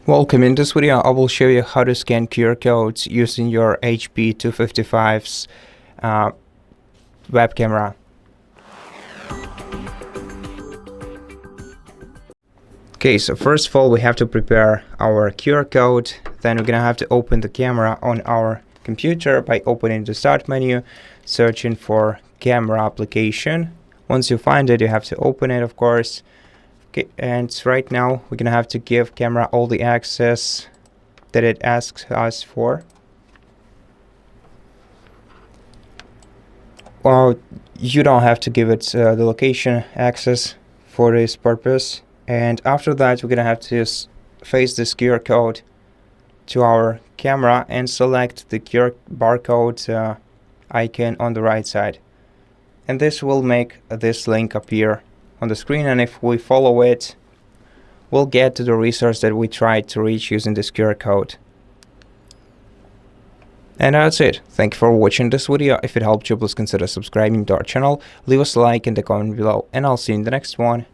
Welcome. In this video, I will show you how to scan QR codes using your HP 255's web camera. Okay, so first of all, we have to prepare our QR code. Then we're gonna have to open the camera on our computer by opening the Start menu, searching for camera application. Once you find it, you have to open it, of course. Okay, and right now we're gonna have to give camera all the access that it asks us for. Well, you don't have to give it the location access for this purpose. And after that, we're gonna have to face this QR code to our camera and select the QR barcode icon on the right side. And this will make this link appear on the screen, and if we follow it, we'll get to the resource that we tried to reach using this QR code. And that's it. Thank you for watching this video. If it helped you, please consider subscribing to our channel, leave us a like in the comment below, and I'll see you in the next one.